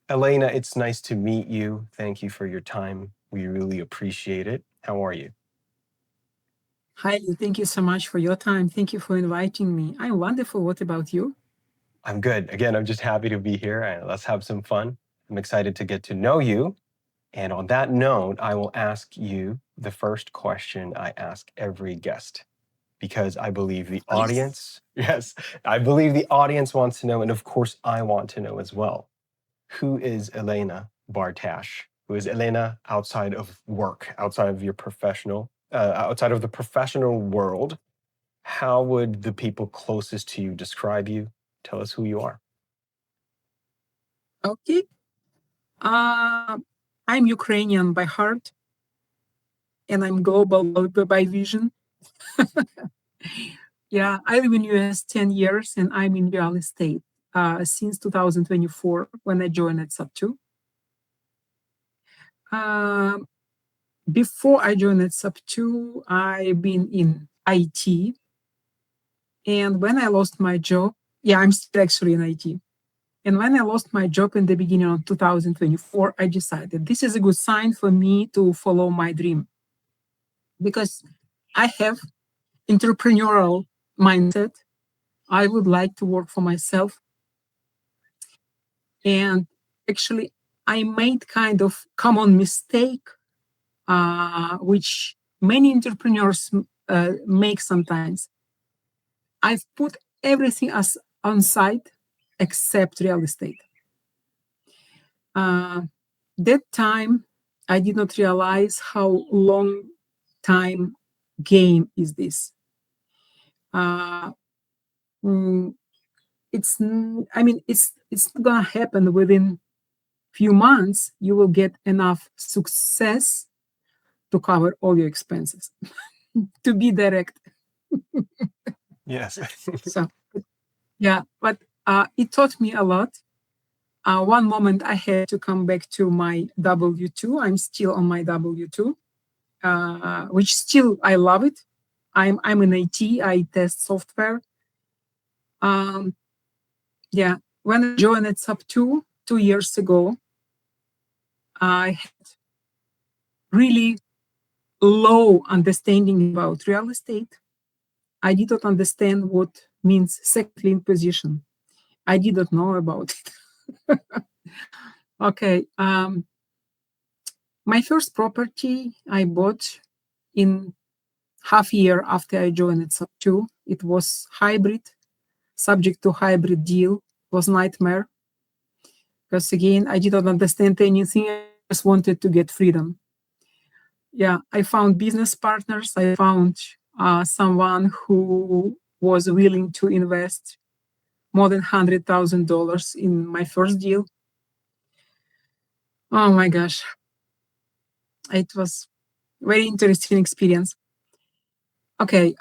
Elena, it's nice to meet you. Thank you for your time. We really appreciate it. How are you? Hi, thank you so much for your time. Thank you for inviting me. I'm wonderful. What about you? I'm good. Again, I'm just happy to be here and let's have some fun. I'm excited to get to know you. And on that note, I will ask you the first question I ask every guest because I believe the Please. audience, yes, I believe the audience wants to know. And of course, I want to know as well. Who is Elena Bartash? Who is Elena outside of work, outside of your outside of the professional world? How would the people closest to you describe you? Tell us who you are. Okay. Uh, I'm Ukrainian by heart, and I'm global by vision. Yeah, I live in US 10 years, and I'm in real estate since 2024 when I joined at Sub2. Um, Before I joined at Sub2, I've been in IT. And when I lost my job, yeah, I'm still actually in IT. And when I lost my job in the beginning of 2024, I decided this is a good sign for me to follow my dream because I have entrepreneurial mindset. I would like to work for myself. And actually, I made kind of common mistake, which many entrepreneurs make sometimes. I've put everything as on site except real estate. Uh, that time, I did not realize how long time game is this. Uh, mm, it's not gonna happen within few months. You will get enough success to cover all your expenses. To be direct. Yes. So yeah, but it taught me a lot. One moment I had to come back to my W2. I'm still on my W2, which still I love it. I'm in IT. I test software. Um, yeah, when I joined at Sub2 2 years ago, I had really low understanding about real estate. I did not understand what means second lien position. I did not know about it. Okay, my first property I bought in half year after I joined at Sub2. It was hybrid, subject to hybrid deal. Was nightmare because again I did not understand anything. I just wanted to get freedom. Yeah, I found business partners. I found someone who was willing to invest more than $100,000 in my first deal. Oh my gosh, it was very interesting experience. Okay,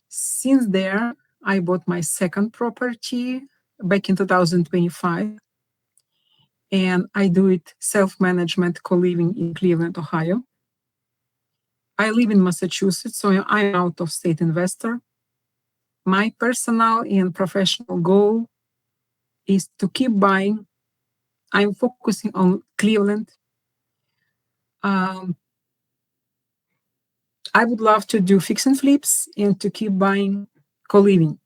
since there, I bought my second property back in 2025, and I do it self-management co-living in Cleveland, Ohio. I live in Massachusetts, so I'm out of state investor. My personal and professional goal is to keep buying. I'm focusing on Cleveland. Um, I would love to do fix and flips and to keep buying co-living.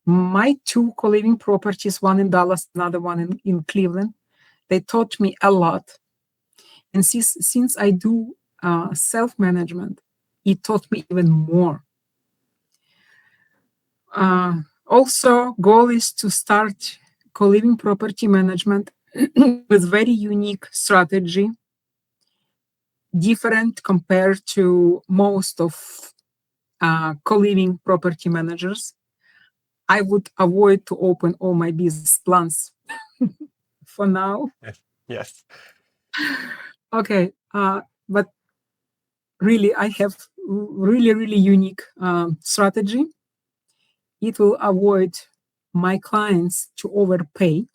My two co-living properties, one in Dallas, another one in Cleveland, they taught me a lot. And since I do self-management, it taught me even more. Also, goal is to start co-living property management with very unique strategy, different compared to most of co-living property managers. I would avoid to open all my business plans for now. Yes. Okay, but really, I have really unique strategy. It will avoid my clients to overpay.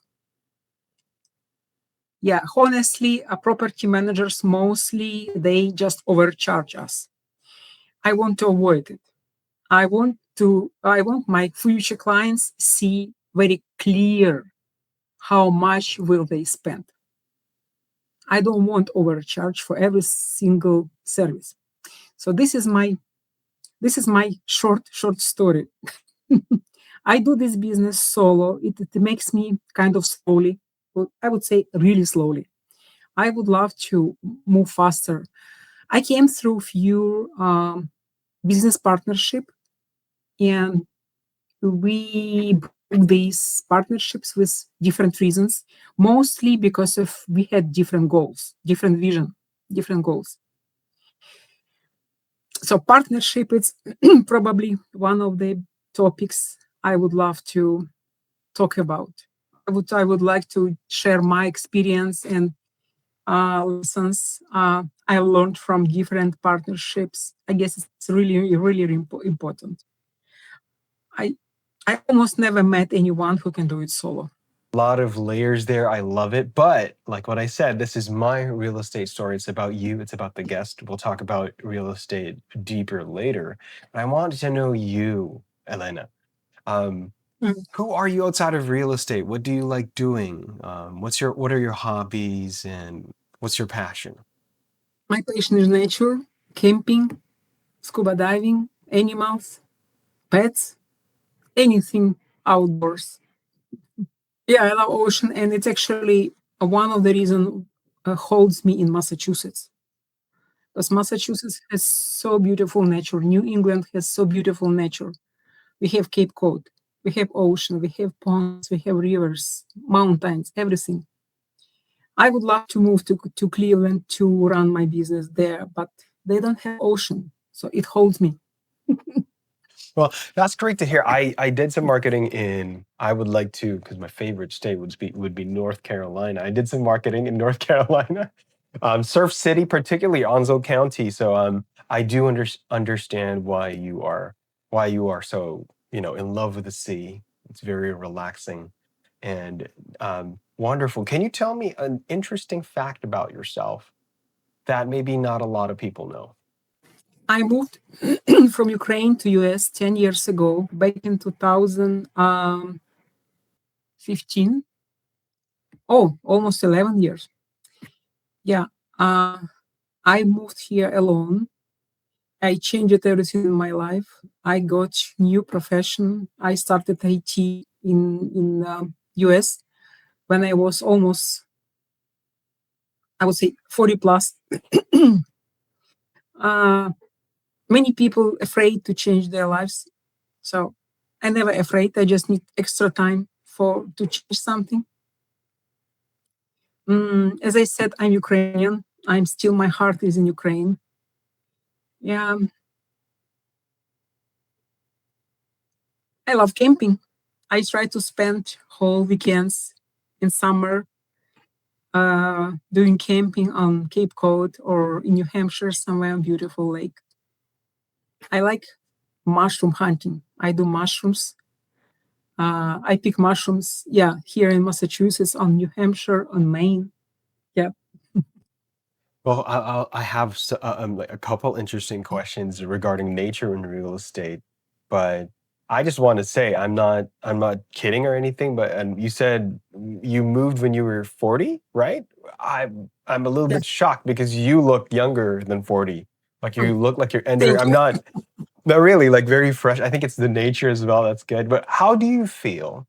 Yeah, honestly, property managers mostly they just overcharge us. I want to avoid it. I want my future clients see very clear how much will they spend. I don't want overcharge for every single service. So this is my short story. I do this business solo. It makes me kind of slowly, well, I would say really slowly. I would love to move faster. I came through few business partnership, and we broke these partnerships with different reasons, mostly because of we had different goals, different vision, different goals. So partnership is probably one of the topics I would love to talk about. I would like to share my experience and lessons I learned from different partnerships. I guess it's really important. I I almost never met anyone who can do it solo. A lot of layers there. I love it. But like what I said, this is my real estate story. It's about you, it's about the guest. We'll talk about real estate deeper later. But I wanted to know you, Elena. Um, Mm. who are you outside of real estate? What do you like doing? What are your hobbies and what's your passion? My passion is nature, camping, scuba diving, animals, pets, anything outdoors. Yeah, I love ocean, and it's actually one of the reason holds me in Massachusetts. Because Massachusetts has so beautiful nature. New England has so beautiful nature. We have Cape Cod, we have ocean, we have ponds, we have rivers, mountains, everything. I would love to move to Cleveland to run my business there, but they don't have ocean, so it holds me. Well, that's great to hear. I did some marketing in I would like to because my favorite state would be North Carolina. I did some marketing in North Carolina, Surf City, particularly Onslow County. So I do understand why you are so in love with the sea. It's very relaxing and wonderful. Can you tell me an interesting fact about yourself that maybe not a lot of people know? I moved from Ukraine to US 10 years ago, back in 2015. Oh, almost 11 years. Yeah. Uh, I moved here alone. I changed everything in my life. I got new profession. I started IT in US when I was almost, I would say, 40 plus. uh, Many people afraid to change their lives. So I never afraid. I just need extra time for to change something. As I said, I'm Ukrainian. I'm still, my heart is in Ukraine. Yeah, I love camping. I try to spend whole weekends in summer doing camping on Cape Cod or in New Hampshire, somewhere on beautiful lake. I like mushroom hunting. I do mushrooms. I pick mushrooms, yeah, here in Massachusetts, on New Hampshire, on Maine. Yeah. Well, I have like a couple interesting questions regarding nature and real estate, but I just want to say I'm not kidding or anything. But and you said you moved when you were 40, right? I'm a little Yeah. bit shocked because you look younger than 40. Like Oh, you look like you're entering. thank I'm you. not. No, really, like very fresh. I think it's the nature as well. That's good. But how do you feel?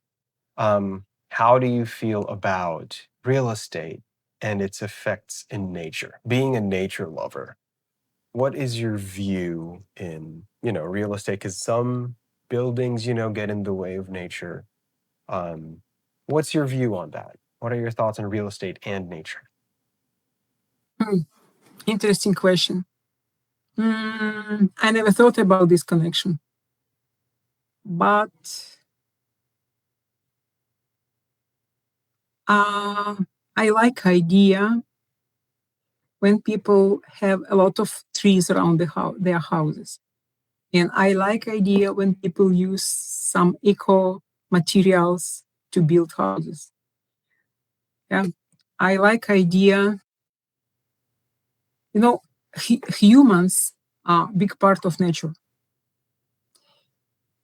How do you feel about real estate and its effects in nature? Being a nature lover, what is your view in real estate? Because some buildings get in the way of nature. Um, what's your view on that? What are your thoughts on real estate and nature? Hmm, interesting question. I never thought about this connection, but uh, I like idea when people have a lot of trees around their houses. And I like idea when people use some eco materials to build houses. Yeah. I like idea, you know, humans are big part of nature.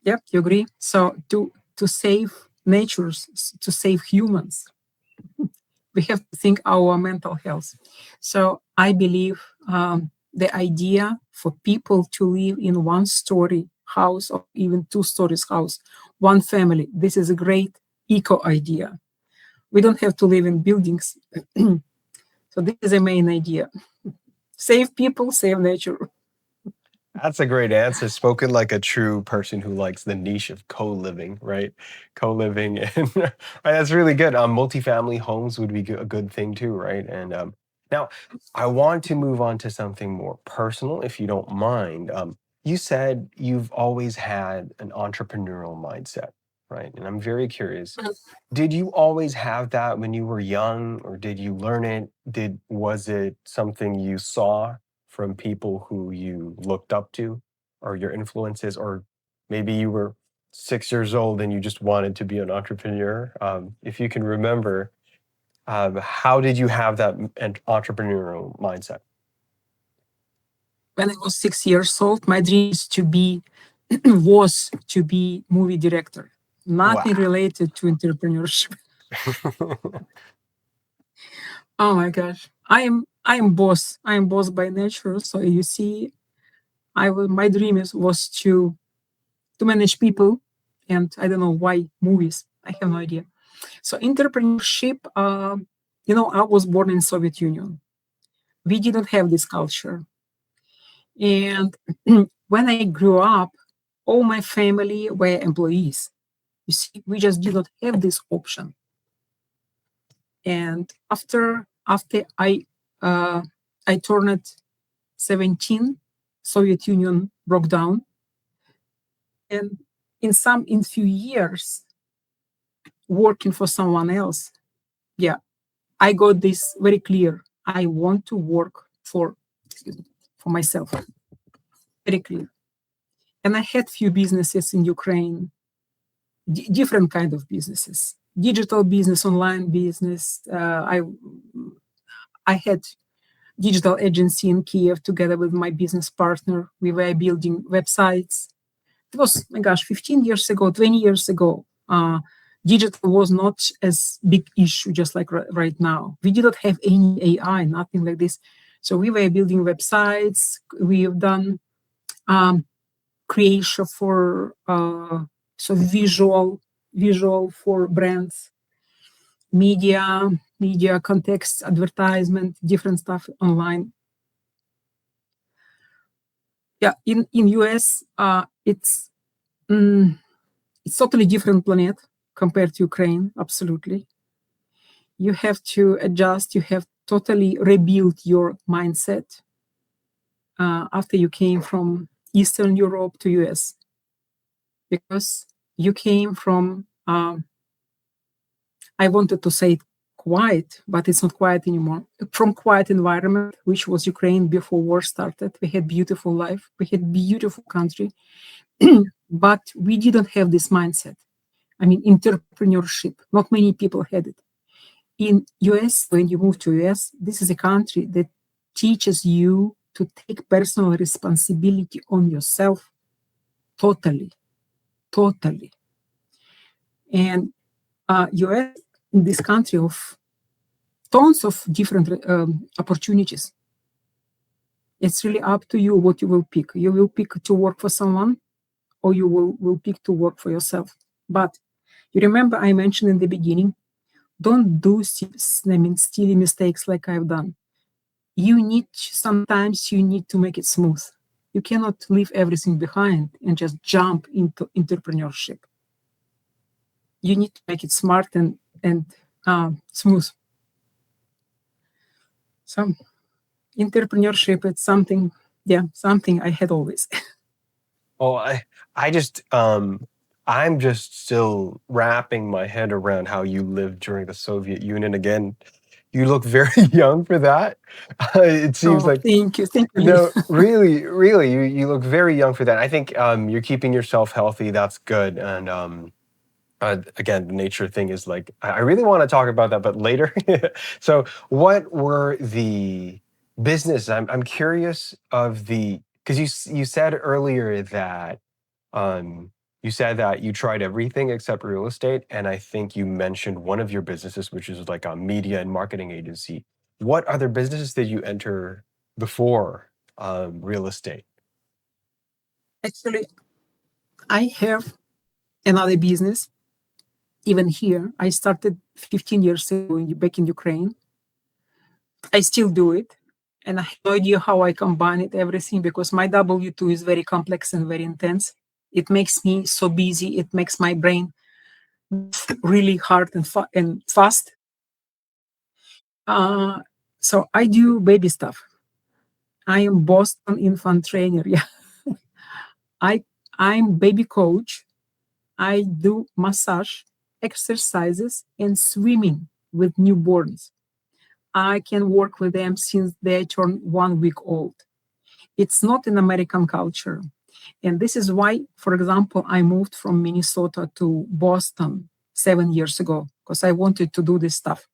Yep, you agree? So to save natures, to save humans, we have to think our mental health. So I believe the idea for people to live in one-story house or even two-stories house, one family, this is a great eco idea. We don't have to live in buildings. So this is the main idea. Save people, save nature. That's a great answer. Spoken like a true person who likes the niche of co-living, right? Co-living, and right, that's really good. Multifamily homes would be a good thing too, right? And now I want to move on to something more personal, if you don't mind. You said you've always had an entrepreneurial mindset, right? And I'm very curious. Did you always have that when you were young, or did you learn it? Was it something you saw from people who you looked up to, or your influences, or maybe you were 6 years old and you just wanted to be an entrepreneur? If you can remember, how did you have that entrepreneurial mindset? When I was 6 years old, my dream is to be was to be movie director. Wow. Nothing related to entrepreneurship. Oh my gosh. I am boss. I am boss by nature. So you see, my dream was to manage people, and I don't know why movies. I have no idea. So entrepreneurship, I was born in Soviet Union. We didn't have this culture. And when I grew up, all my family were employees. You see, we just did not have this option. And after I turned 17, Soviet Union broke down. And in few years, working for someone else, yeah, I got this very clear. I want to work for myself. Very clear. And I had few businesses in Ukraine, different kind of businesses, digital business, online business. I had digital agency in Kiev together with my business partner. We were building websites. It was, my gosh, 15 years ago, 20 years ago. Digital was not as big issue just like right now. We did not have any AI, nothing like this. So we were building websites. We have done creation for visual for brands, media context, advertisement, different stuff online. Yeah, in US, it's totally different planet compared to Ukraine. Absolutely, you have to adjust. You have totally rebuild your mindset after you came from Eastern Europe to US, because you came from I wanted to say quiet, but it's not quiet anymore. From quiet environment, which was Ukraine before war started. We had beautiful life. We had beautiful country, but we didn't have this mindset. I mean, entrepreneurship. Not many people had it. In US, when you move to US, this is a country that teaches you to take personal responsibility on yourself totally, totally. And US, in this country of tons of different opportunities. It's really up to you what you will pick. You will pick to work for someone, or you will pick to work for yourself. But you remember I mentioned in the beginning, don't do silly mistakes like I've done. Sometimes you need to make it smooth. You cannot leave everything behind and just jump into entrepreneurship. You need to make it smart and smooth. So entrepreneurship, it's something I had always. Oh, I just I'm just still wrapping my head around how you lived during the Soviet Union. Again, you look very young for that. It seems Oh, like, thank you, Lee. no, really, really, you look very young for that. I think you're keeping yourself healthy. That's good. And again, the nature thing is like, I really want to talk about that, but later. So, what were the business? I'm curious of the, because you said earlier that um, you said that you tried everything except real estate, and I think you mentioned one of your businesses, which is like a media and marketing agency. What other businesses did you enter before real estate? Actually, I have another business. Even here, I started 15 years ago back in Ukraine. I still do it. And I have no idea how I combine it, everything, because my W-2 is very complex and very intense. It makes me so busy. It makes my brain really hard and fast. Uh, so I do baby stuff. I am Boston infant trainer. Yeah, I I'm baby coach. I do massage, exercises, and swimming with newborns. I can work with them since they turn 1 week old. It's not in American culture. And this is why, for example, I moved from Minnesota to Boston 7 years ago because I wanted to do this stuff.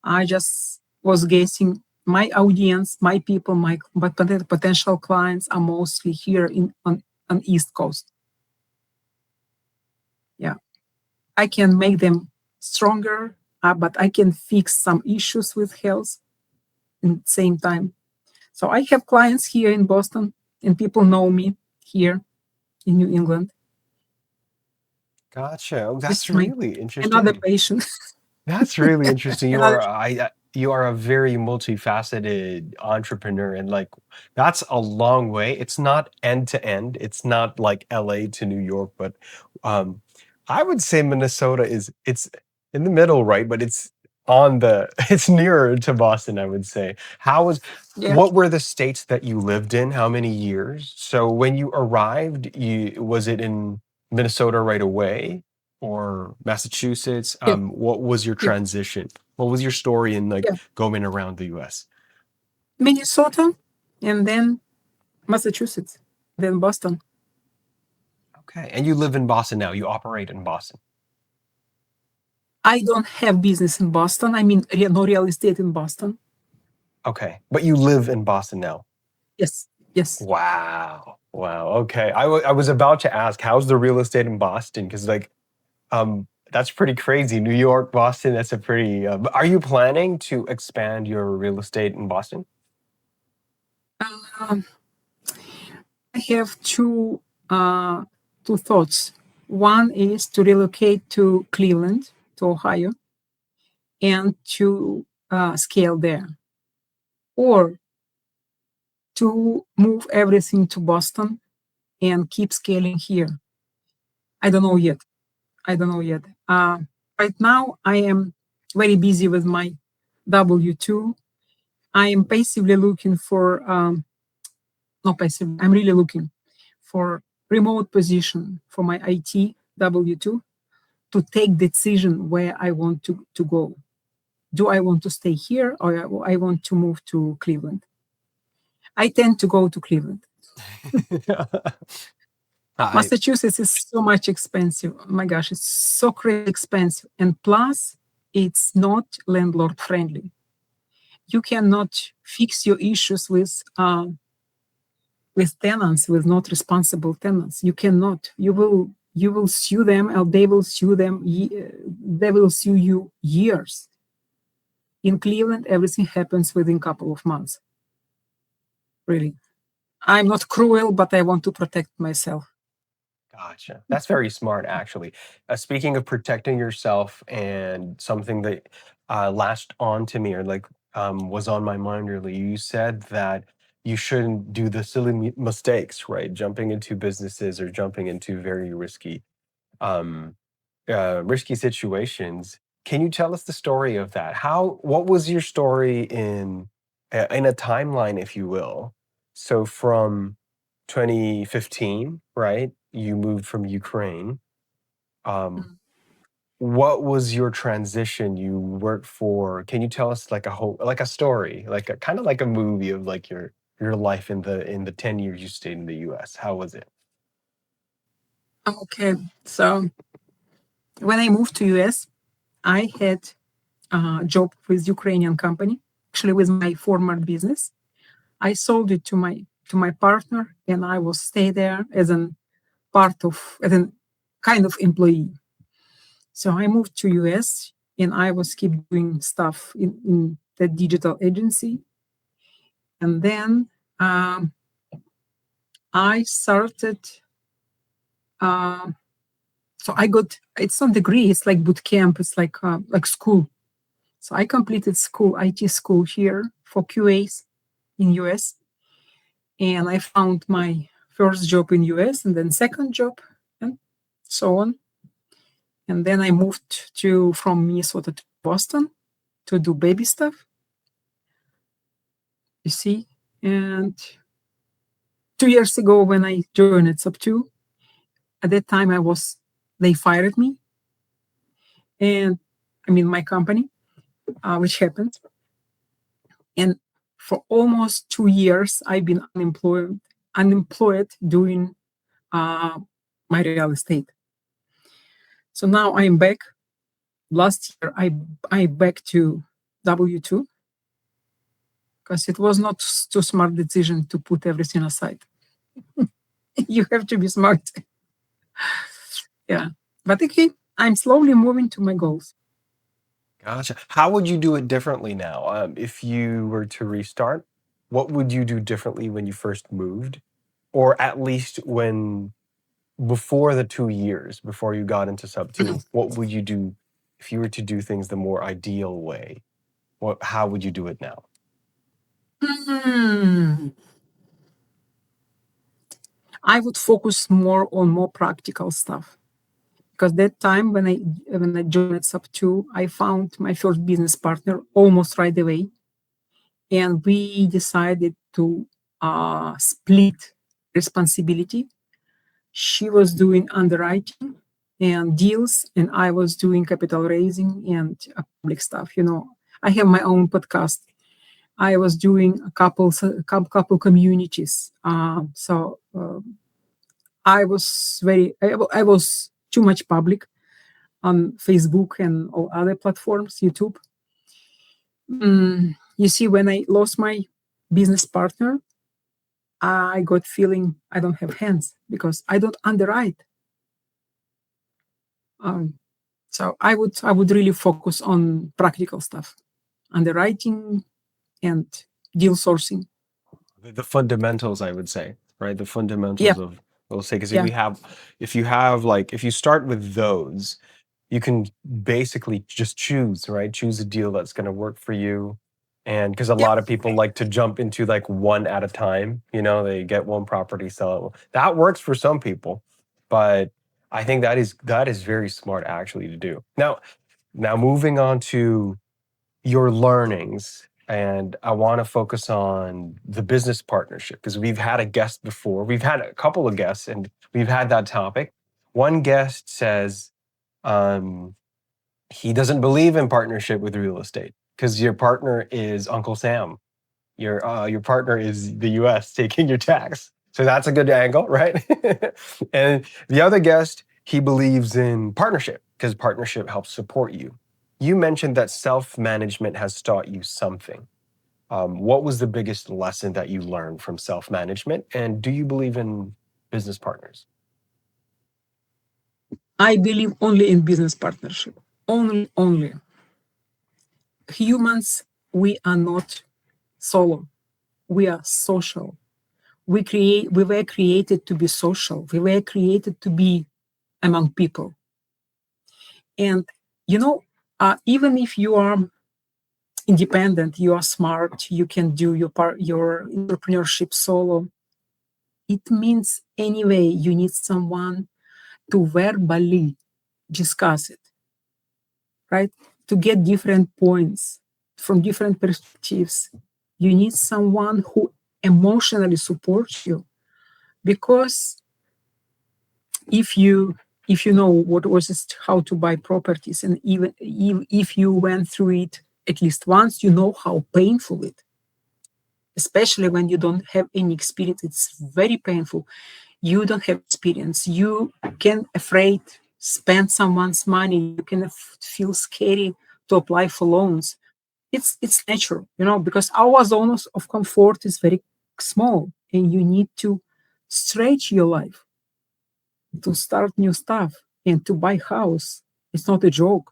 I just was guessing my audience, my people, my potential clients are mostly here on East Coast. Yeah, I can make them stronger, but I can fix some issues with health in the same time. So I have clients here in Boston, and people know me here in New England. Gotcha. Oh, This that's is my really another interesting. patient. That's really interesting. Another You are a very multifaceted entrepreneur, and like that's a long way. It's not end to end. It's not like LA to New York, but um I would say Minnesota is it's in the middle, right? But it's on the it's nearer to Boston, I would say. How was yeah. what were the states that you lived in? How many years? So when you arrived, you was it in Minnesota right away? Or Massachusetts? Yeah, What was your yeah, transition? What was your story in like yeah. going around the US? Minnesota, and then Massachusetts, then Boston. Okay. And you live in Boston now. You operate in Boston. I don't have business in Boston. I mean, no real estate in Boston. Okay. But you live in Boston now. Yes, yes. Wow. Wow. Okay. I was about to ask, how's the real estate in Boston? Because like that's pretty crazy. New York, Boston, that's a pretty are you planning to expand your real estate in Boston? Um, I have two thoughts. One is to relocate to Cleveland, to Ohio, and to scale there, or to move everything to Boston and keep scaling here. I don't know yet. I don't know yet. Right now, I am very busy with my W-2. I am passively looking for, not passively, I'm really looking for remote position for my IT W-2 to take decision where I want to go. Do I want to stay here or I want to move to Cleveland? I tend to go to Cleveland. I Massachusetts is so much expensive. Oh my gosh, it's so crazy expensive. And plus, it's not landlord friendly. You cannot fix your issues with tenants, with not responsible tenants. You cannot. You will sue them, or they will sue them. They will sue you years. In Cleveland, everything happens within a couple of months. Really, I'm not cruel, but I want to protect myself. Gotcha. That's very smart, actually. Speaking of protecting yourself and something that latched on to me or like was on my mind earlier, you said that you shouldn't do the silly mistakes, right? Jumping into businesses or jumping into very um, risky situations. Can you tell us the story of that? What was your story in a timeline, if you will? So from 2015, right? You moved from Ukraine. Um, Mm. what was your transition? You worked for, can you tell us like a whole, like a story, like a kind of like a movie of like your life in the 10 years you stayed in the US? How was it? Okay, so when I moved to US, I had a job with Ukrainian company, actually with my former business. I sold it to my partner, and I will stay there as an part of, as a kind of employee. So I moved to US and I was keep doing stuff in the digital agency. And then I started, uh, so I got, it's not degree, it's like boot camp, it's like school. So I completed school, IT school here for QAs in US. And I found my first job in US and then second job and so on. And then I moved from Minnesota to Boston to do baby stuff, you see. And 2 years ago when I joined Sub2, at that time they fired me. And I mean, my company, which happened. And for almost 2 years, I've been unemployed doing my real estate. So now I'm back. Last year, I back to W2 because it was not too smart decision to put everything aside. You have to be smart. Yeah. But okay, I'm slowly moving to my goals. Gotcha. How would you do it differently now? If you were to restart, what would you do differently when you first moved? Or at least before the 2 years, before you got into Sub2, what would you do if you were to do things the more ideal way? How would you do it now? I would focus more on more practical stuff. Because that time when I joined Sub2, I found my first business partner almost right away. And we decided to split responsibility. She was doing underwriting and deals, and I was doing capital raising and public stuff. I have my own podcast. I was doing a couple communities. I was too much public on Facebook and all other platforms, YouTube. You see, when I lost my business partner, I got feeling I don't have hands because I don't underwrite. So I would really focus on practical stuff, underwriting and deal sourcing. The fundamentals, I would say, right? The Yeah, fundamentals of real estate. Because yeah, if you start with those, you can basically just choose, right? Choose a deal that's going to work for you. And because a yeah, lot of people like to jump into like one at a time, they get one property, sell it. That works for some people, but I think that is very smart actually to do. Now moving on to your learnings, and I want to focus on the business partnership because we've had a guest before. We've had a couple of guests and we've had that topic. One guest says um, he doesn't believe in partnership with real estate because your partner is Uncle Sam. Your partner is the US taking your tax. So that's a good angle, right? And the other guest, he believes in partnership because partnership helps support you. You mentioned that self-management has taught you something. What was the biggest lesson that you learned from self-management? And do you believe in business partners? I believe only in business partnership. Only. Humans, we are not solo. We are social. We were created to be social. We were created to be among people. And even if you are independent, you are smart, you can do your entrepreneurship solo. It means anyway you need someone to verbally discuss it, right? To get different points from different perspectives. You need someone who emotionally supports you, because if you know what was it, how to buy properties, and even if you went through it at least once, you know how painful it, especially when you don't have any experience. It's very painful. You don't have experience, you can afraid spend someone's money, you can feel scary to apply for loans. It's natural, because our zones of comfort is very small, and you need to stretch your life. to start new stuff and to buy house. It's not a joke.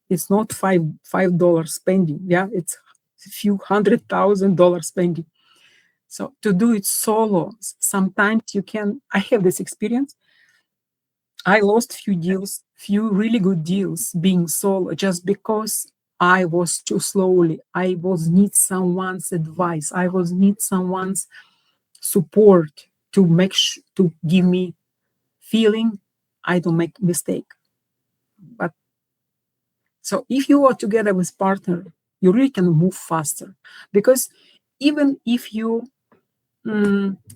It's not $5 spending. Yeah, it's a few $100,000 spending. So to do it solo, sometimes you can. I have this experience. I lost few deals, few really good deals being solo just because I was too slowly. I was need someone's advice. I was need someone's support to to give me feeling I don't make mistake. But so if you are together with partner, you really can move faster because even if you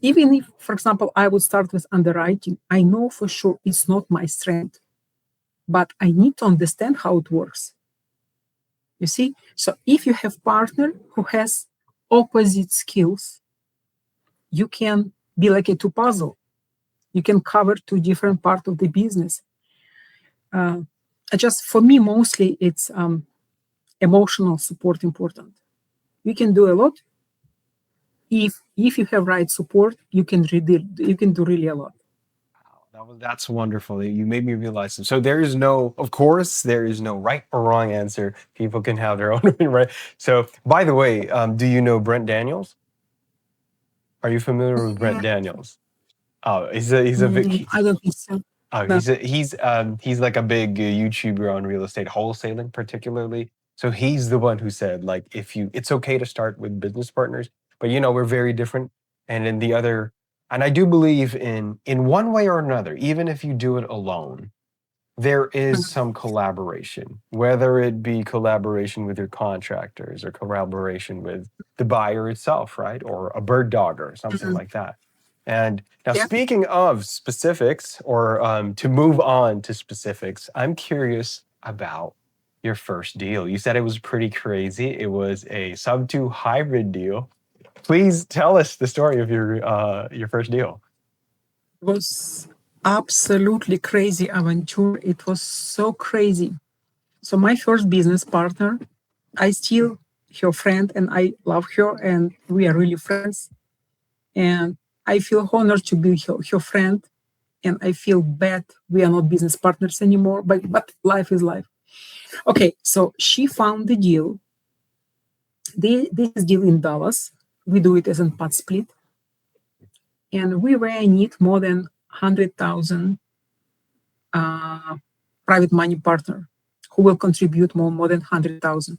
even if, for example, I would start with underwriting, I know for sure it's not my strength, but I need to understand how it works. You see? So if you have partner who has opposite skills, you can be like a two puzzle. You can cover two different parts of the business. Just for me, mostly it's emotional support important. You can do a lot. If you have right support, you can do really a lot. That's wonderful. You made me realize this. So there is no, of course, there is no right or wrong answer. People can have their own opinion, right? So, by the way, do you know Brent Daniels? Are you familiar with Brent Daniels? Oh, he's a big I don't think so. oh No. he's like a big YouTuber on real estate wholesaling, particularly. So he's the one who said like if you it's okay to start with business partners, but we're very different. And in the other, and I do believe in one way or another, even if you do it alone, there is some collaboration, whether it be collaboration with your contractors or collaboration with the buyer itself, right? Or a bird dog or something Mhm. like that. And now, Yeah. speaking of specifics, or to move on to specifics, I'm curious about your first deal. You said it was pretty crazy. It was a sub two hybrid deal. Please tell us the story of your first deal. It was absolutely crazy adventure. It was so crazy. So my first business partner, I still her friend and I love her and we are really friends. And I feel honored to be her friend. And I feel bad we are not business partners anymore, but life is life. Okay, so she found the deal. This is deal in Dallas. We do it as a pot split. And we were in need more than 100,000 private money partner who will contribute more than 100,000.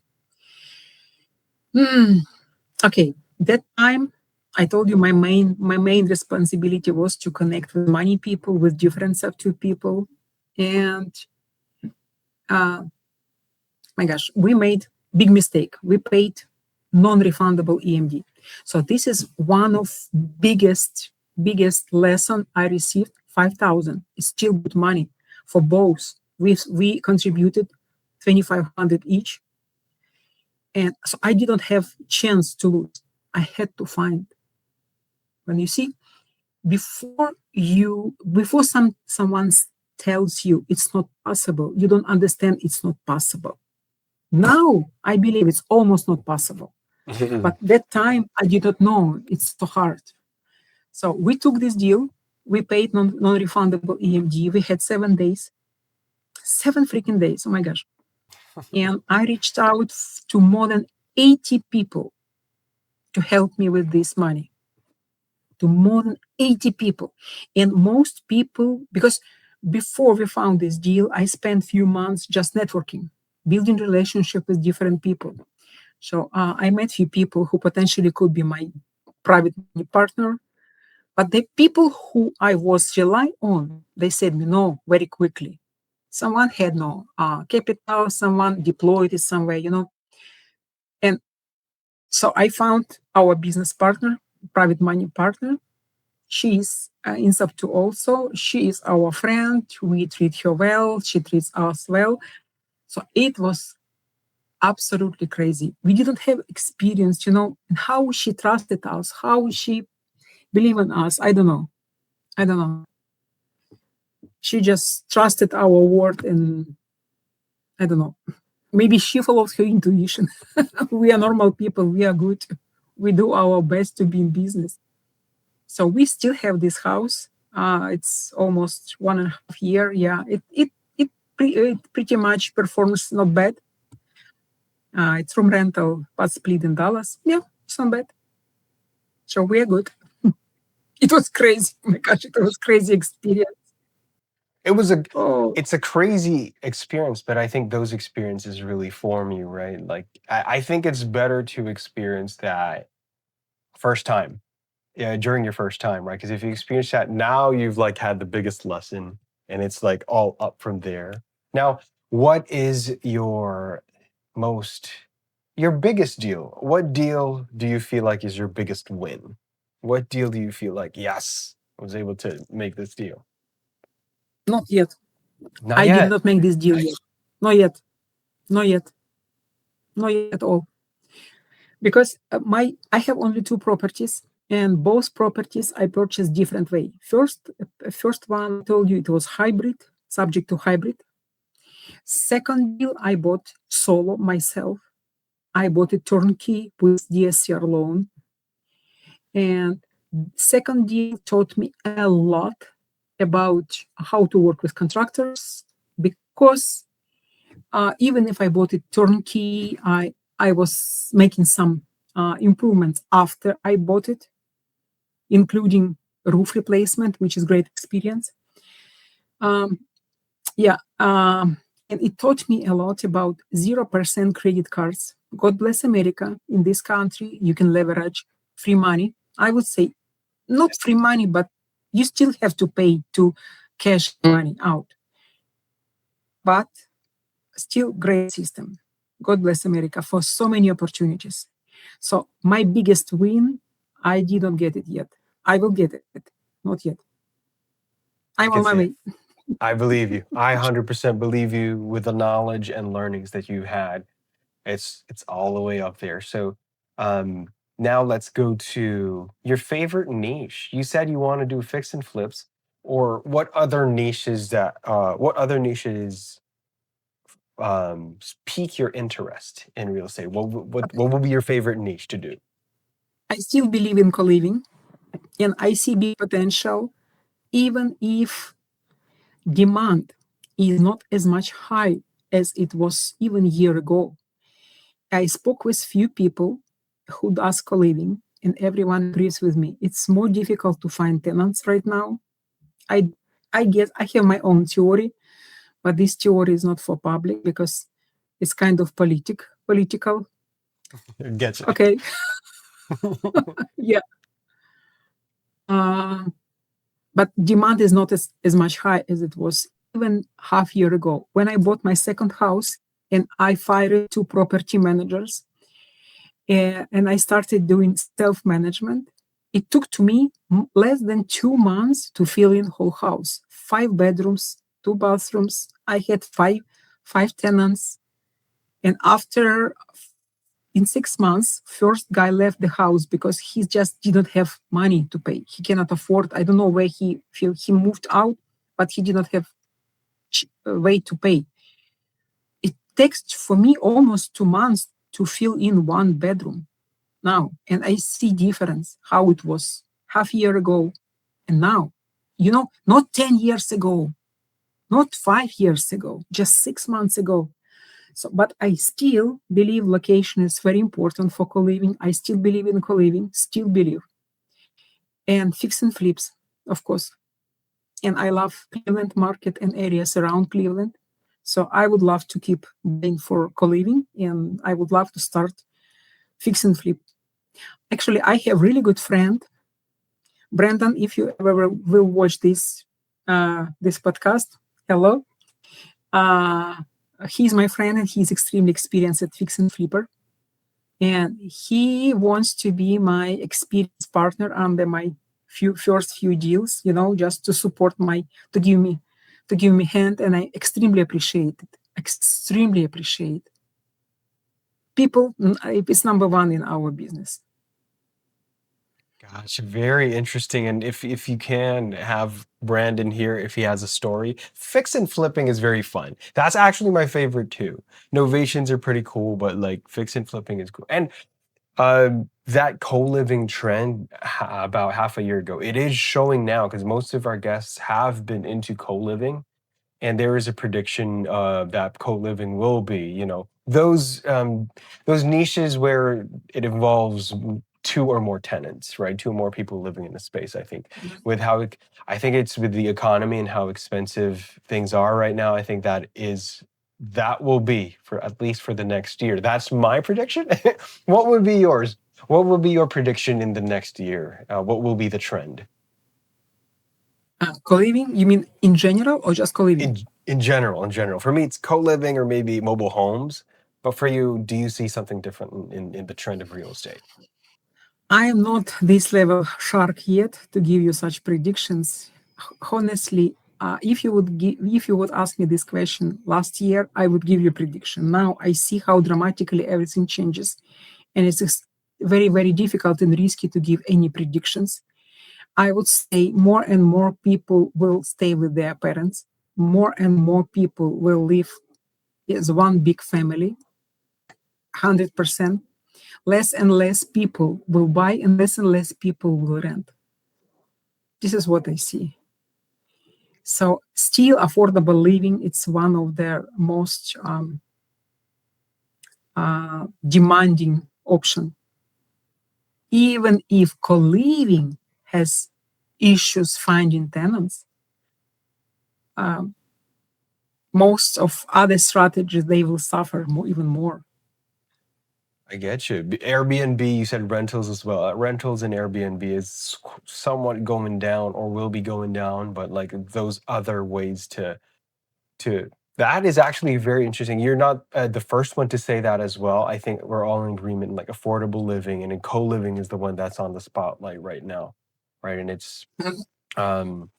Okay, that time I told you my main responsibility was to connect with money people, with different sector people, and uh, my gosh, we made big mistake. We paid non-refundable EMD. So this is one of biggest lesson I received. 5,000 is still good money for both. We contributed 2,500 each, and so I didn't have chance to lose. I had to find. When you see, before someone tells you it's not possible, you don't understand it's not possible. Now I believe it's almost not possible. But that time I did not know it's so hard. So we took this deal. We paid non-refundable EMD. We had 7 days, 7 freaking days. Oh my gosh. And I reached out to more than 80 people to help me with this money. To more than 80 people. And most people, because before we found this deal, I spent few months just networking, building relationship with different people. So I met few people who potentially could be my private money partner. But the people who I was relying on, they said me no very quickly. Someone had no capital, someone deployed it somewhere. And so I found our business partner, private money partner. She is in sub 2 also. She is our friend. We treat her well. She treats us well. So it was absolutely crazy. We didn't have experience, how she trusted us, how she believed in us. I don't know. I don't know. She just trusted our word, and I don't know. Maybe she followed her intuition. We are normal people. We are good. We do our best to be in business. So we still have this house. It's almost 1.5 year. Yeah, it pretty much performs not bad. It's room rental, but split in Dallas. Yeah, it's not bad. So we're good. It was crazy. Oh my gosh, it was crazy experience. It was a Oh, it's a crazy experience, but I think those experiences really form you, right? Like I think it's better to experience that first time. Yeah, during your first time, right? Because if you experience that now, you've like had the biggest lesson and it's like all up from there. Now, what is most your biggest deal? What deal do you feel like is your biggest win? What deal do you feel like, yes, I was able to make this deal? not yet. Not I did yet. not make this deal yet. Not yet. Not yet. Not yet at all. Because I have only two properties, and both properties I purchased different way. First one I told you it was hybrid, subject to hybrid. Second deal I bought solo myself. I bought a turnkey with DSCR loan. And second deal taught me a lot about how to work with contractors, because even if I bought it turnkey, I was making some improvements after I bought it, including roof replacement, which is great experience. Um, yeah, and it taught me a lot about 0% credit cards. God bless America. In this country, you can leverage free money. I would say not free money, but you still have to pay to cash money out. But still great system. God bless America for so many opportunities. So my biggest win, I didn't get it yet. I will get it, not yet. I I'm on can my see it. way. I believe you. I 100% believe you with the knowledge and learnings that you had. It's all the way up there. So, um, now let's go to your favorite niche. You said you want to do fix and flips, or what other niches pique your interest in real estate? What will be your favorite niche to do? I still believe in co-living, and I see big potential, even if demand is not as much high as it was even a year ago. I spoke with few people who does co-living, and everyone agrees with me. It's more difficult to find tenants right now. I I guess I have my own theory, but this theory is not for public because it's kind of political. Getcha. Okay, yeah. Uh, but demand is not as much high as it was even half year ago. When I bought my second house and I fired two property managers, and I started doing self-management, it took to me less than 2 months to fill in whole house. 5 bedrooms, 2 bathrooms. I had five tenants. And after in 6 months, first guy left the house because he just didn't have money to pay. He cannot afford. I don't know where he moved out, but he did not have way to pay. It takes for me almost 2 months to fill in one bedroom now, and I see difference how it was half year ago and now. Not 10 years ago, not 5 years ago, just 6 months ago. So, but I still believe location is very important for co-living. I still believe in co-living, still believe. And fix and flips, of course. And I love Cleveland market and areas around Cleveland. So I would love to keep buying for co-living, and I would love to start fix and flip. Actually, I have really good friend, Brandon. If you ever will watch this podcast, hello. Uh, he's my friend, and he's extremely experienced at fix and flipper. And he wants to be my experienced partner under my first few deals, just to support to give me hand, and I extremely appreciate it. Extremely appreciate. People is number one in our business. Gosh, very interesting. And if you can have Brandon here, if he has a story, fix and flipping is very fun. That's actually my favorite too. Novations are pretty cool, but like fix and flipping is cool. And That co-living trend about half a year ago, it is showing now because most of our guests have been into co-living, and there is a prediction that co-living will be, those niches where it involves two or more tenants, right? Two or more people living in a space. I think with I think it's with the economy and how expensive things are right now. I think that will be for at least for the next year. That's my prediction. What would be yours? What will be your prediction in the next year? What will be the trend? Co-living, you mean in general or just co-living? In general. For me, it's co-living or maybe mobile homes. But for you, do you see something different in the trend of real estate? I am not this level shark yet to give you such predictions. Honestly, if you would ask me this question last year, I would give you a prediction. Now I see how dramatically everything changes, and it's very, very difficult and risky to give any predictions. I would say more and more people will stay with their parents. More and more people will live as one big family, 100%. Less and less people will buy and less people will rent. This is what I see. So still affordable living, it's one of their most demanding option. Even if co-living has issues finding tenants, most of other strategies, they will suffer even more. I get you. Airbnb, you said rentals as well. Rentals and Airbnb is somewhat going down or will be going down, but like those other ways to that is actually very interesting. You're not the first one to say that as well. I think we're all in agreement. Like affordable living and then co-living is the one that's on the spotlight right now, right? And it's um,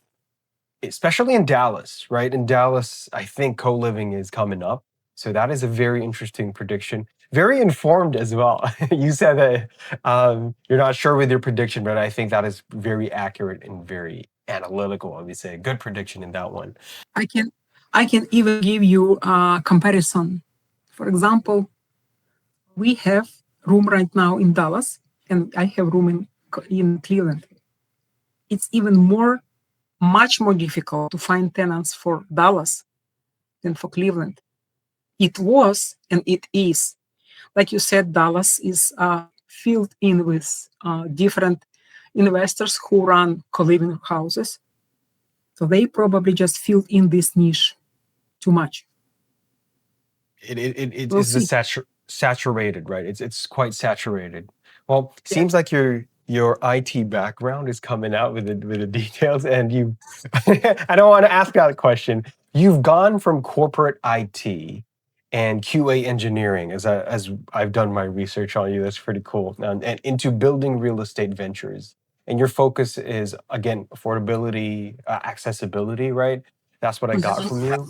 especially in Dallas, right? In Dallas, I think co-living is coming up. So that is a very interesting prediction. Very informed as well. You said that you're not sure with your prediction, but I think that is very accurate and very analytical. I would say a good prediction in that one. I can I can even give you a comparison. For example, we have room right now in Dallas, and I have room in Cleveland. It's even much more difficult to find tenants for Dallas than for Cleveland. It was and it is. Like you said, Dallas is filled in with different investors who run co-living houses. So they probably just filled in this niche too much. It We'll is the see. saturated, right? It's quite saturated. Well, Yeah. seems like your IT background is coming out with the details, and you. I don't want to ask that question. You've gone from corporate IT and QA engineering, as I've done my research on you. That's pretty cool, and into building real estate ventures. And your focus is again affordability, accessibility, right? That's what I got from you.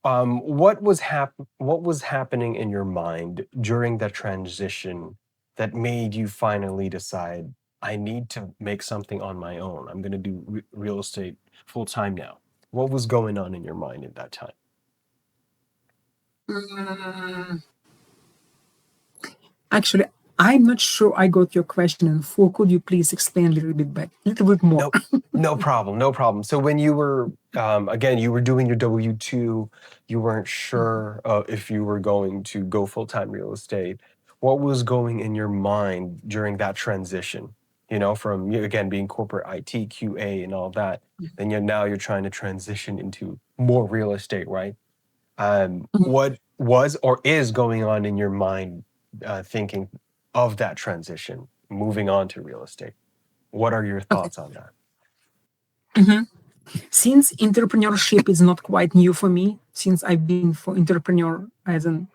What was happening in your mind during that transition that made you finally decide I need to make something on my own? I'm going to do real estate full time now. What was going on in your mind at that time? Mm, Actually, I'm not sure I got your question in full. Could you please explain a little bit more? No, no problem, no problem. So when you were again, you were doing your W-2, you weren't sure if you were going to go full-time real estate. What was going in your mind during that transition? From you again being corporate IT, QA, and all that. Then now you're trying to transition into more real estate, right? What was or is going on in your mind, thinking of that transition, moving on to real estate? What are your Okay. thoughts on that? Mhm. Since entrepreneurship is not quite new for me, since I've been for entrepreneur as an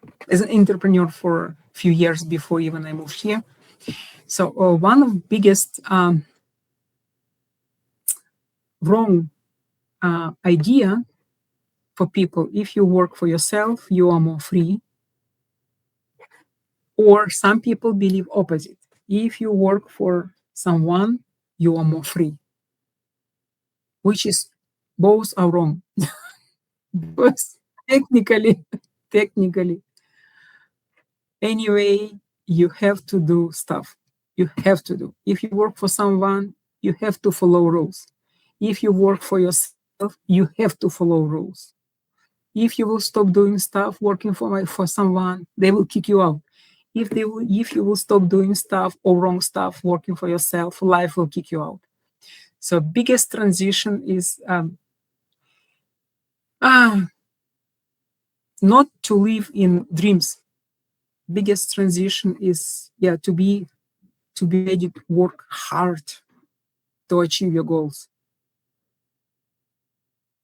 entrepreneur for a few years before even I moved here. So one of the biggest wrong idea for people, if you work for yourself, you are more free. Or some people believe opposite. If you work for someone, you are more free, which is both are wrong. Because technically, anyway, you have to do stuff. You have to do. If you work for someone, you have to follow rules. If you work for yourself, you have to follow rules. If you will stop doing stuff working for someone, they will kick you out. If you will stop doing stuff or wrong stuff working for yourself, life will kick you out. So biggest transition is not to live in dreams. Biggest transition is to be ready to work hard to achieve your goals.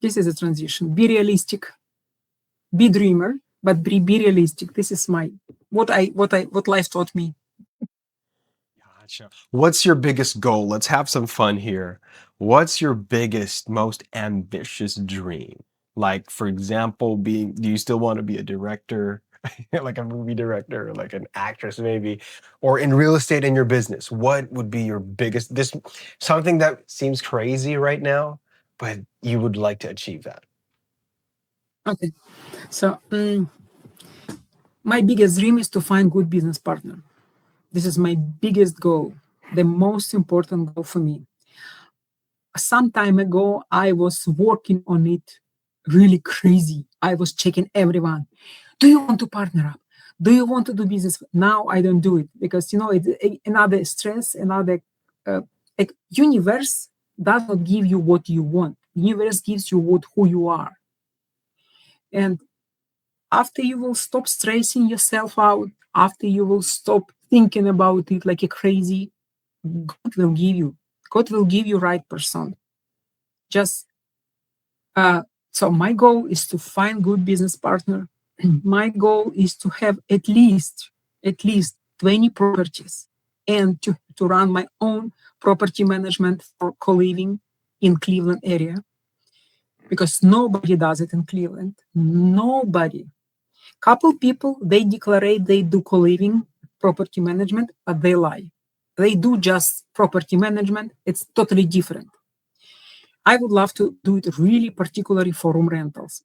This is a transition. Be realistic. Be dreamer, but be realistic. This is what life taught me. Gotcha. What's your biggest goal? Let's have some fun here. What's your biggest, most ambitious dream? Like, for example, do you still want to be a director, like a movie director, or like an actress maybe, or in real estate in your business? What would be your biggest, something that seems crazy right now, but you would like to achieve that? Okay. So my biggest dream is to find good business partner. This is my biggest goal, the most important goal for me. Some time ago, I was working on it really crazy. I was checking everyone. Do you want to partner up? Do you want to do business? Now I don't do it because, it's another stress, another universe does not give you what you want. Universe gives you who you are. And after you will stop stressing yourself out, after you will stop thinking about it like a crazy, God will give you right person. Just so my goal is to find good business partner. My goal is to have at least 20 properties and to run my own property management for co-living in Cleveland area, because nobody does it in Cleveland. Nobody. Couple people, they declare they do co-living property management, but they lie. They do just property management. It's totally different. I would love to do it really particularly for room rentals.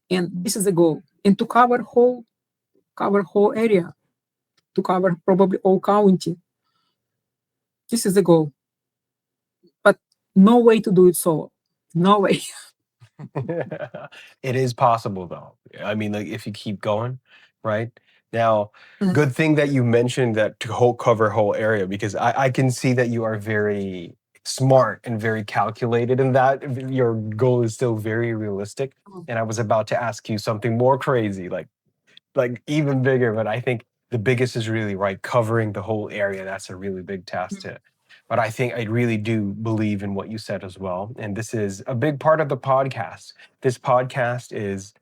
And this is the goal. And to cover whole area, to cover probably all county. This is the goal. But no way to do it solo. No way. It is possible though. I mean, like if you keep going, right? Now, Mhm. good thing that you mentioned that to cover whole area, because I can see that you are very smart and very calculated in that. Your goal is still very realistic. And I was about to ask you something more crazy, like even bigger, but I think the biggest is really right, covering the whole area. That's a really big task to. But I think I really do believe in what you said as well. And this is a big part of the podcast. This podcast is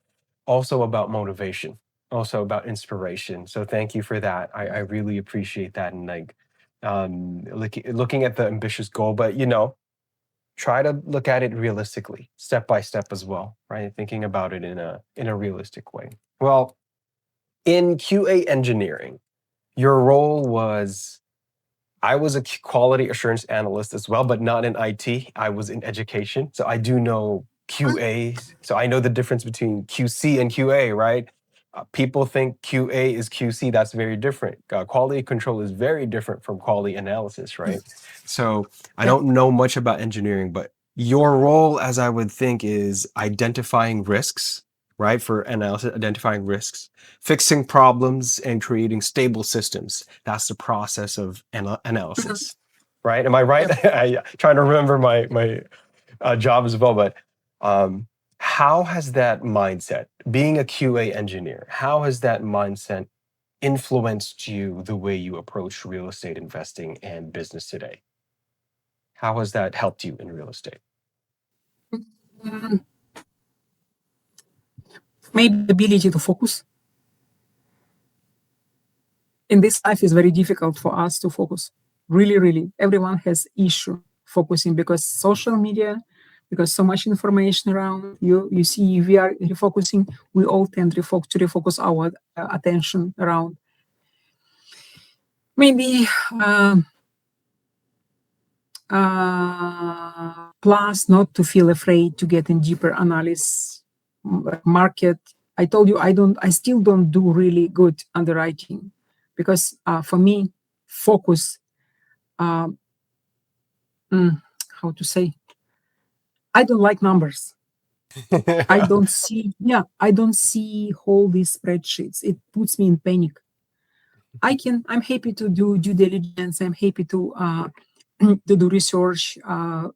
also about motivation, also about inspiration. So thank you for that. I really appreciate that. And looking at the ambitious goal, but try to look at it realistically, step by step as well, right? Thinking about it in a realistic way. Well, in QA engineering, your role was, I was a quality assurance analyst as well, but not in IT. I was in education. So I do know QA. So I know the difference between QC and QA, right? People think QA is QC. That's very different. Quality control is very different from quality analysis, right? So I don't know much about engineering, but your role, as I would think, is identifying risks, right? For analysis, identifying risks, fixing problems, and creating stable systems. That's the process of analysis, right? Am I right? I trying to remember my job as well, but how has that mindset, being a QA engineer, how has that mindset influenced you the way you approach real estate investing and business today? How has that helped you in real estate? Maybe the ability to focus. In this life is very difficult for us to focus. Really, really. Everyone has issue focusing because social media, because so much information around you see we are refocusing, we all tend to refocus our attention around. Maybe plus not to feel afraid to get in deeper analysis market. I told you I still don't do really good underwriting. because for me, focus, uh, how to say, I don't like numbers. I don't see all these spreadsheets. It puts me in panic. I'm happy to do due diligence. I'm happy to to do research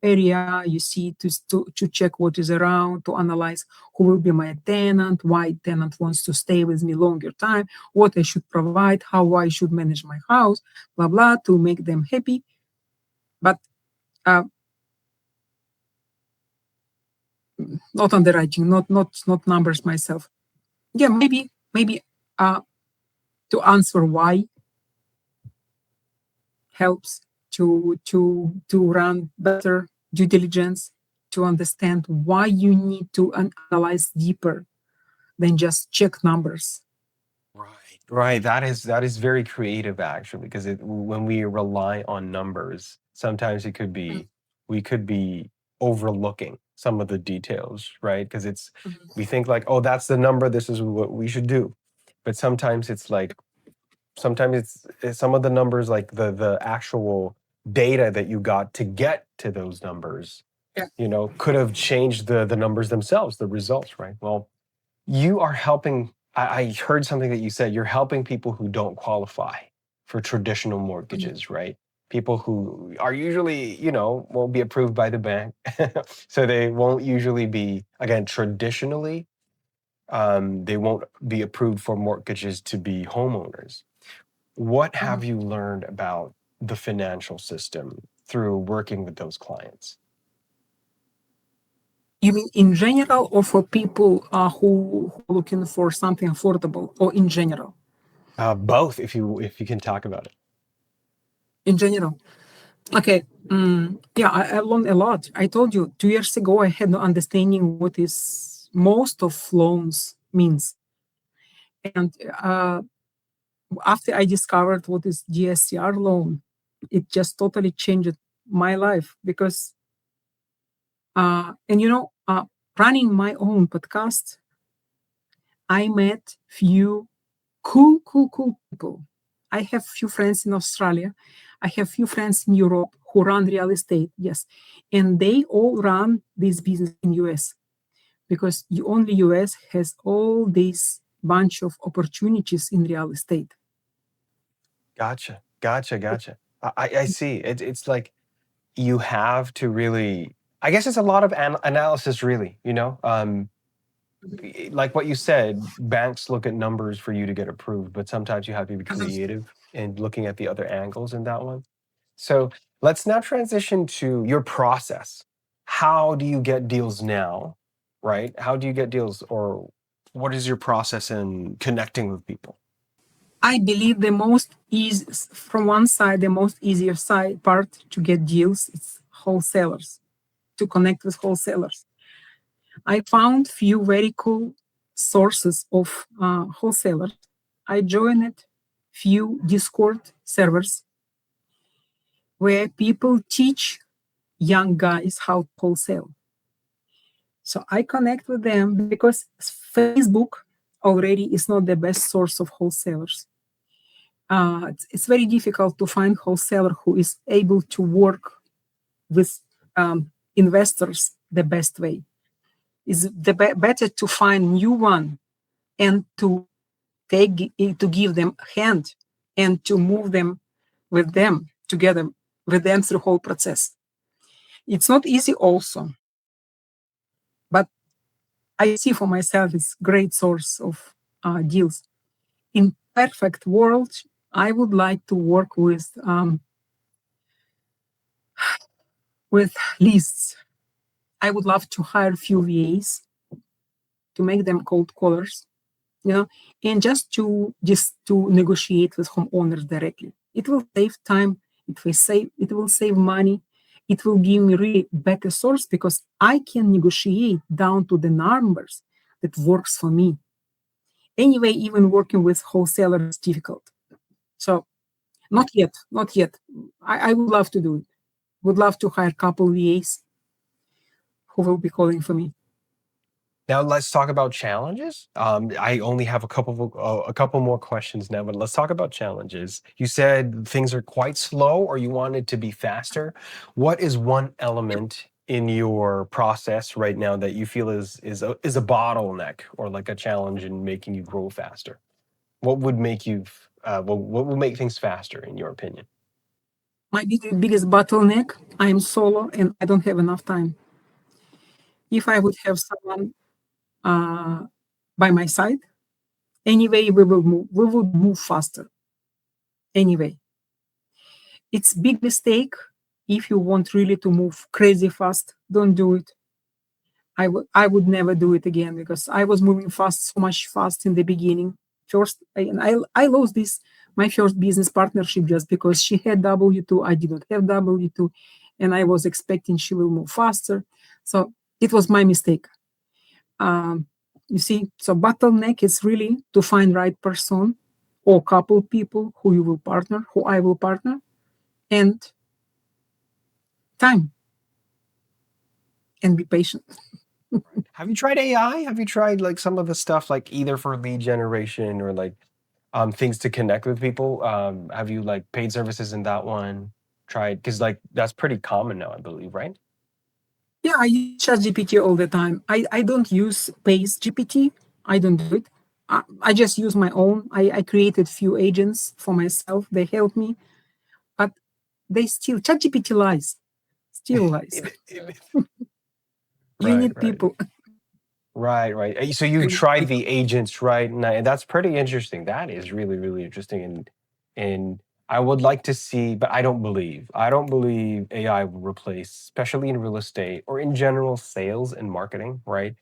area. You see, to check what is around, to analyze who will be my tenant, why tenant wants to stay with me longer time, what I should provide, how I should manage my house, blah blah, to make them happy. But uh, not underwriting, not numbers myself. Yeah, maybe uh, to answer why helps to run better due diligence, to understand why you need to analyze deeper than just check numbers. Right, right. That is very creative actually, because when we rely on numbers, sometimes we could be overlooking some of the details, right? Because we think like, oh, that's the number. This is what we should do, but sometimes it's like sometimes it's some of the numbers, like the actual data that you got to get to those numbers, Yeah. could have changed the numbers themselves, the results, right? Well, you are helping. I heard something that you said. You're helping people who don't qualify for traditional Mhm. mortgages, right? People who are usually, won't be approved by the bank. So they won't usually be, again, traditionally, they won't be approved for mortgages to be homeowners. What Mhm. have you learned about the financial system through working with those clients? You mean in general, or for people who are looking for something affordable, or in general? Both, if you can talk about it. In general. Okay. Yeah, I learned a lot. I told you 2 years ago I had no understanding what is most of loans means. And after I discovered what is DSCR loan, it just totally changed my life. Because and running my own podcast, I met few cool people. I have few friends in Australia. I have few friends in Europe who run real estate. Yes, and they all run this business in US, because only US has all these bunch of opportunities in real estate. Gotcha, gotcha, gotcha. I see. It's like you have to really. I guess it's a lot of analysis, really. Like what you said, banks look at numbers for you to get approved, but sometimes you have to be creative in looking at the other angles in that one. So let's now transition to your process. How do you get deals now, right? How do you get deals, or what is your process in connecting with people? I believe the most easy, from one side, the most easier side part to get deals is wholesalers, to connect with wholesalers. I found few very cool sources of wholesalers. I joined few Discord servers where people teach young guys how to wholesale. So I connect with them because Facebook already is not the best source of wholesalers. It's very difficult to find wholesaler who is able to work with investors the best way. It's better to find new one and to give them a hand and to move them with them together with them through the whole process. It's not easy also, but I see for myself it's great source of deals. In perfect world, I would like to work with lists. I would love to hire a few VAs to make them cold callers, and just to negotiate with homeowners directly. It will save time. It will save money. It will give me really better source because I can negotiate down to the numbers that works for me. Anyway, even working with wholesalers is difficult. So not yet, not yet. I would love to do it. Would love to hire a couple VAs who will be calling for me. Now let's talk about challenges. I only have a couple more questions now, but let's talk about challenges. You said things are quite slow, or you want it to be faster. What is one element in your process right now that you feel is a bottleneck or like a challenge in making you grow faster? What would make what would make things faster, in your opinion? My biggest bottleneck, I'm solo and I don't have enough time. If I would have someone uh, by my side, anyway, we would move faster. Anyway, it's big mistake if you want really to move crazy fast. Don't do it. I would never do it again because I was moving fast, so much fast in the beginning. First, I lost this my first business partnership just because she had W2, I didn't have W2, and I was expecting she will move faster. So it was my mistake. Um, you see, so bottleneck is really to find right person or couple people who you will partner, who I will partner, and time and be patient. Have you tried AI? Have you tried like some of the stuff like either for lead generation or like things to connect with people? Have you like paid services in that one? Tried because like that's pretty common now, I believe, right? Yeah, I use ChatGPT all the time. I don't use Pace GPT. I don't do it. I just use my own. I created few agents for myself. They help me, but they still ChatGPT lies. Still lies. You Right, need right. people. Right, right. So you've tried the agents, right? And that's pretty interesting. That is really, really interesting. And I would like to see, but I don't believe AI will replace, especially in real estate or in general sales and marketing, right?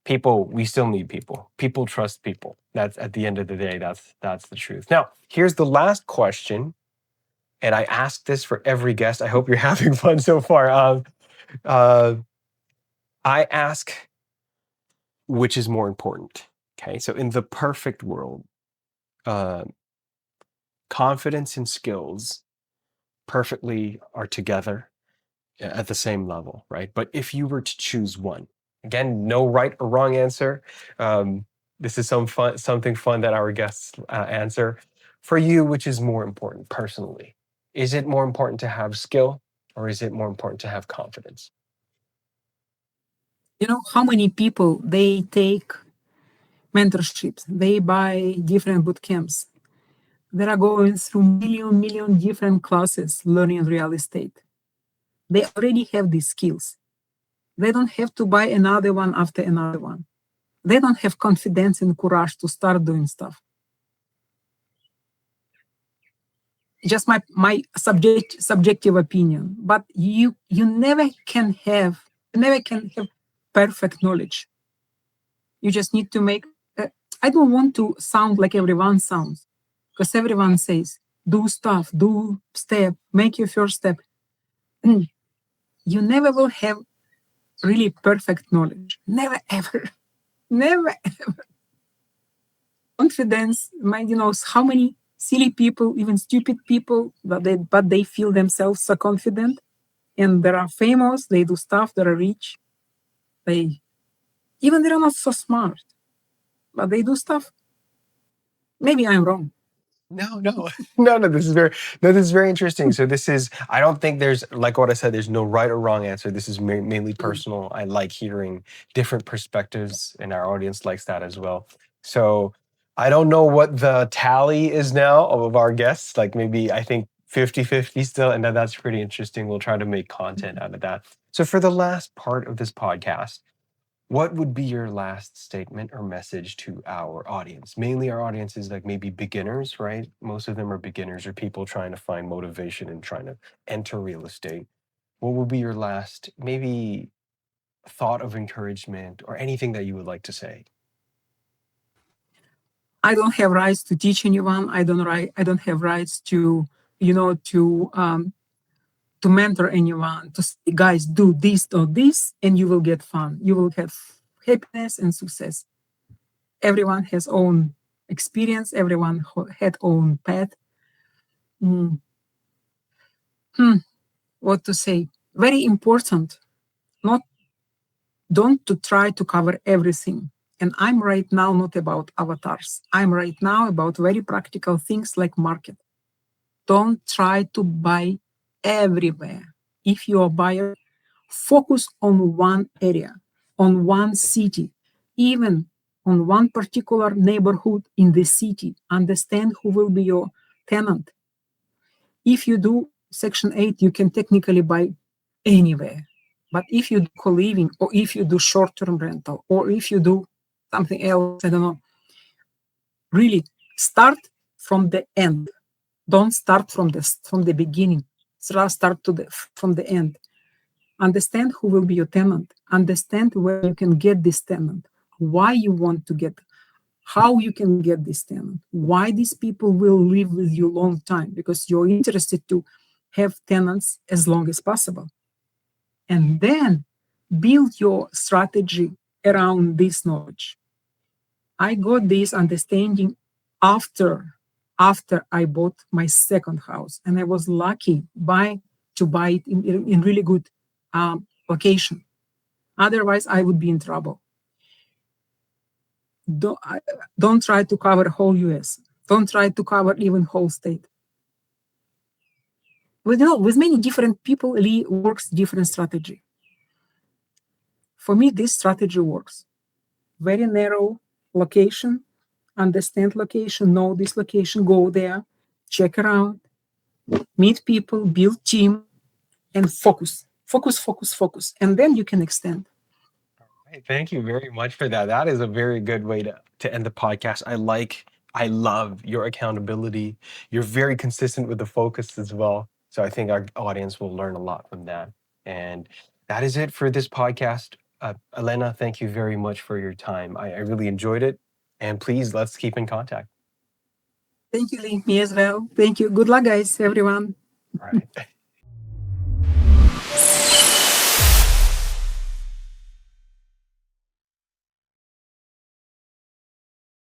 People, we still need people. People trust people. That's at the end of the day, that's the truth. Now, here's the last question, and I ask this for every guest. I hope you're having fun so far. Uh, I ask, which is more important? Okay, so in the perfect world, uh, confidence and skills perfectly are together at the same level, right? But if you were to choose one, again, no right or wrong answer. Um, this is something fun that our guests answer. For you, which is more important personally? Is it more important to have skill, or is it more important to have confidence? You know how many people they take mentorships, they buy different boot camps. They are going through million different classes learning real estate. They already have these skills. They don't have to buy another one after another one. They don't have confidence and courage to start doing stuff. Just my subjective opinion. But you never can have perfect knowledge. You just need to make. I don't want to sound like everyone sounds, because everyone says do stuff, do step, make your first step. You never will have really perfect knowledge. Never ever. Never confidence. You know how many silly people, even stupid people, but they feel themselves so confident, and they are famous. They do stuff. They are rich. They even they are not so smart, but they do stuff. Maybe I'm wrong. No, no, no. This is very interesting. So this is. I don't think there's like what I said. There's no right or wrong answer. This is mainly Mm. personal. I like hearing different perspectives, and our audience likes that as well. So I don't know what the tally is now of our guests. Like maybe I think 50-50 still, and that's pretty interesting. We'll try to make content out of that. So for the last part of this podcast, what would be your last statement or message to our audience? Mainly, our audience is like maybe beginners, right? Most of them are beginners or people trying to find motivation and trying to enter real estate. What would be your last, maybe, thought of encouragement or anything that you would like to say? I don't have rights to teach anyone. I don't have rights to to mentor anyone. To say, guys, do this or this, and you will get fun. You will have happiness and success. Everyone has own experience. Everyone had own path. Mm, hmm, what to say? Very important. Not Don't to try to cover everything. And I'm right now not about avatars. I'm right now about very practical things like market. Don't try to buy everywhere. If you're a buyer, focus on one area, on one city, even on one particular neighborhood in the city. Understand who will be your tenant. If you do Section 8, you can technically buy anywhere. But if you do co-living, or if you do short-term rental, or if you do something else, I don't know, really start from the end. Don't start from the beginning. Start from the end. Understand who will be your tenant. Understand where you can get this tenant. Why you want to get, how you can get this tenant. Why these people will live with you long time, because you're interested to have tenants as long as possible. And then build your strategy around this knowledge. I got this understanding after I bought my second house, and I was lucky to buy it in really good location. Otherwise, I would be in trouble. Don't, don't try to cover whole US. Don't try to cover even whole state. With many different people, Lee works different strategy. For me, this strategy works. Very narrow location, understand location, know this location, go there, check around, meet people, build team, and focus. Focus, focus, focus. And then you can extend. Hey, thank you very much for that. That is a very good way to end the podcast. I love your accountability. You're very consistent with the focus as well. So I think our audience will learn a lot from that. And that is it for this podcast. Elena, thank you very much for your time. I really enjoyed it. And please, let's keep in contact. Thank you, Lee. Me as well. Thank you. Good luck, guys, everyone. All right.